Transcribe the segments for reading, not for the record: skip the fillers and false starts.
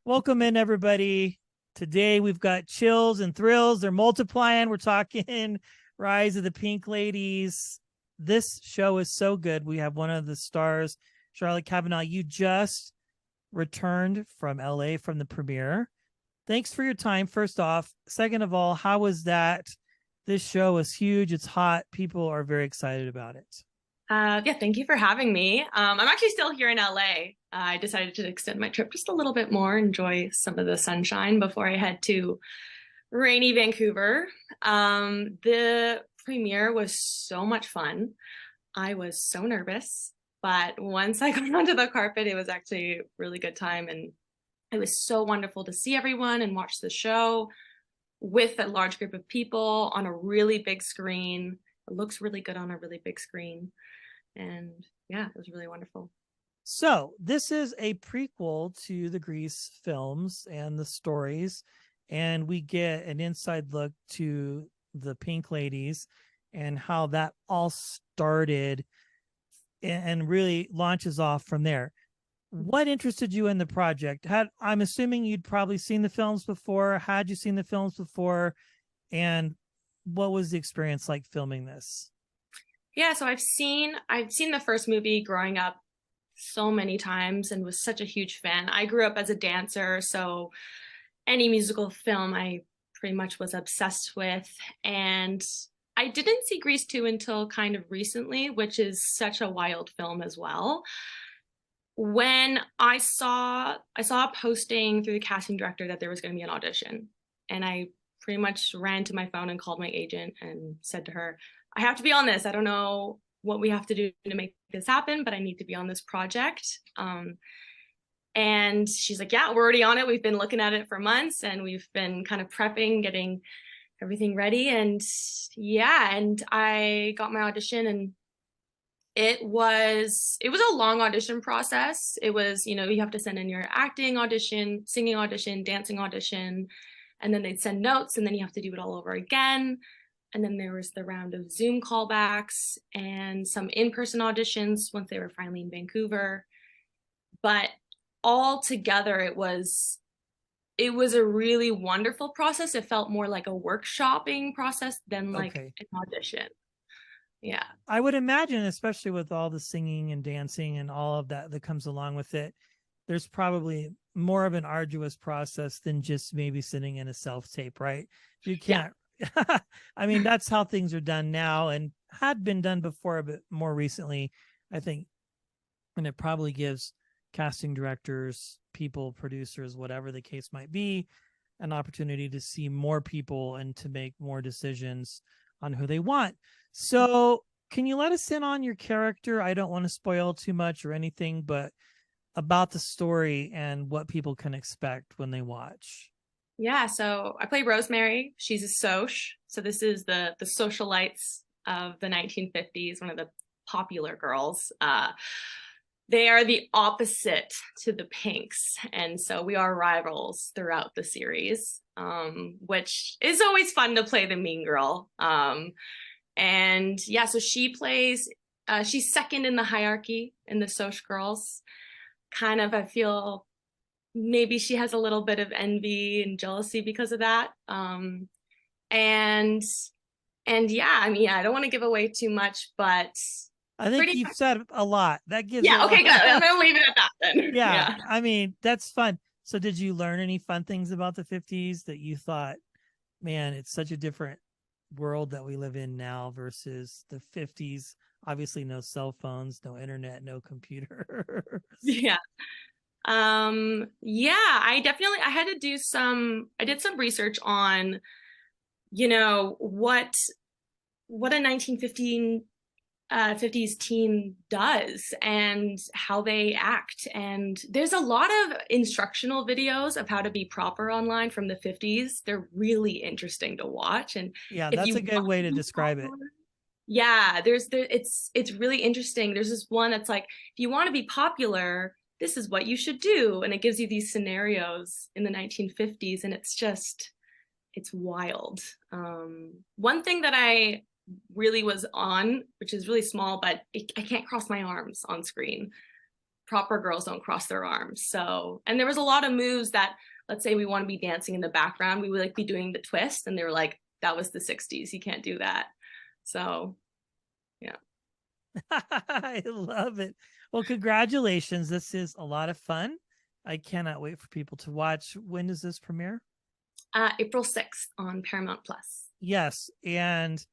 Welcome in, everybody. Today we've got chills and thrills. They're multiplying. We're talking Rise of the Pink Ladies. This show is so good. We have one of the stars, Charlotte Kavanagh. You just returned from LA from the premiere. Thanks for your time, first off. Second of all, how was that? This show is huge. It's hot. People are very excited about it. Yeah, thank you for having me. I'm actually still here in LA. I decided to extend my trip just a little bit more, enjoy some of the sunshine before I head to rainy Vancouver. The premiere was so much fun. I was so nervous, but once I got onto the carpet, it was actually a really good time. And it was so wonderful to see everyone and watch the show with a large group of people on a really big screen. It looks really good on a really big screen. And yeah, it was really wonderful. So this is a prequel to the Grease films and the stories, and we get an inside look to the Pink Ladies and how that all started and really launches off from there. What interested you in the project? I'm assuming you'd probably seen the films before. Had you seen the films before? And what was the experience like filming this? Yeah, so I've seen the first movie growing up so many times and was such a huge fan. I grew up as a dancer, so any musical film I pretty much was obsessed with. And I didn't see Grease 2 until kind of recently, which is such a wild film as well. When I saw a posting through the casting director that there was going to be an audition, and I pretty much ran to my phone and called my agent and said to her, I have to be on this. I don't know what we have to do to make this happen, but I need to be on this project. And she's like, yeah, we're already on it. We've been looking at it for months and we've been kind of prepping, getting everything ready. And yeah, and I got my audition, and it was a long audition process. It was, you have to send in your acting audition, singing audition, dancing audition, and then they'd send notes, and then you have to do it all over again. And then there was the round of Zoom callbacks and some in-person auditions once they were finally in Vancouver. But all together, it was a really wonderful process. It felt more like a workshopping process than like Okay. an audition. Yeah. I would imagine, especially with all the singing and dancing and all of that that comes along with it, there's probably more of an arduous process than just maybe sitting in a self-tape, right? You can't. Yeah. I mean, that's how things are done now and had been done before, but more recently, I think, and it probably gives casting directors, people, producers, whatever the case might be, an opportunity to see more people and to make more decisions on who they want. So can you let us in on your character? I don't want to spoil too much or anything, but about the story and what people can expect when they watch. Yeah, so I play Rosemary. She's a Sosh. So this is the socialites of the 1950s, one of the popular girls. They are the opposite to the Pinks. And so we are rivals throughout the series, which is always fun to play the mean girl. And yeah, so she's second in the hierarchy in the Sosh girls. Kind of, I feel maybe she has a little bit of envy and jealousy because of that. And yeah, I mean, yeah, I don't want to give away too much, but I think you've said a lot. That gives yeah, a okay, lot. good. I'm gonna leave it at that then. Yeah, Yeah. I mean, that's fun. So did you learn any fun things about the 50s that you thought, man, it's such a different world that we live in now versus the 50s? Obviously no cell phones, no internet, no computers. Yeah. Yeah, I had to I did some research on, what a 1950s teen does and how they act. And there's a lot of instructional videos of how to be proper online from the 50s. They're really interesting to watch. And Yeah, if that's you a good want way to to be describe it. popular, yeah, it's really interesting. There's this one that's like, if you want to be popular, this is what you should do. And it gives you these scenarios in the 1950s, and it's wild. One thing that I really was on, which is really small, but I can't cross my arms on screen. proper girls don't cross their arms. So, and there was a lot of moves that, let's say we want to be dancing in the background, we would like be doing the twist, and they were like, that was the 60s, you can't do that. So yeah. I love it. Well, congratulations. This is a lot of fun. I cannot wait for people to watch. When does this premiere? April 6th on Paramount Plus. Yes. And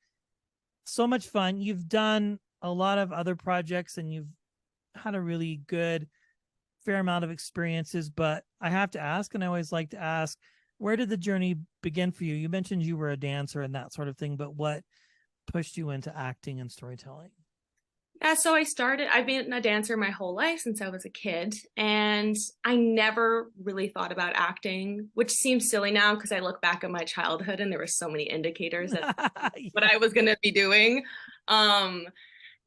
so much fun. You've done a lot of other projects and you've had a really good fair amount of experiences, but I have to ask, and I always like to ask, where did the journey begin for you? You mentioned you were a dancer and that sort of thing, but what pushed you into acting and storytelling? Yeah, so I've been a dancer my whole life since I was a kid, and I never really thought about acting, which seems silly now because I look back at my childhood and there were so many indicators that Yeah. what I was going to be doing.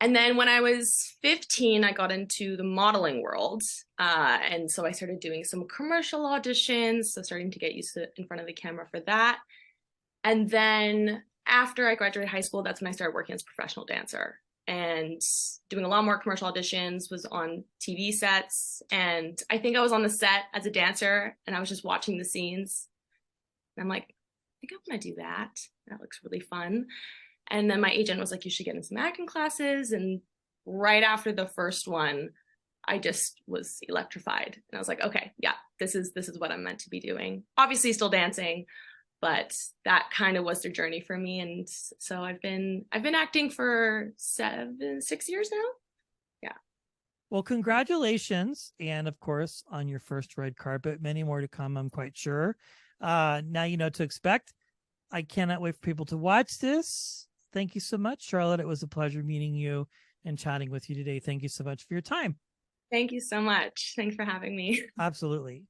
And then when I was 15, I got into the modeling world. And so I started doing some commercial auditions, so starting to get used to in front of the camera for that. And then after I graduated high school, that's when I started working as a professional dancer and doing a lot more commercial auditions, was on TV sets. And I think I was on the set as a dancer and I was just watching the scenes. And I'm like, I think I want to do that. That looks really fun. And then my agent was like, you should get in some acting classes. And right after the first one, I just was electrified. And I was like, okay, yeah, this is what I'm meant to be doing. Obviously still dancing, but that kind of was the journey for me. And so I've been acting for 6 years now. Yeah. Well, congratulations. And of course, on your first red carpet, many more to come, I'm quite sure. Now you know what to expect. I cannot wait for people to watch this. Thank you so much, Charlotte. It was a pleasure meeting you and chatting with you today. Thank you so much for your time. Thank you so much. Thanks for having me. Absolutely.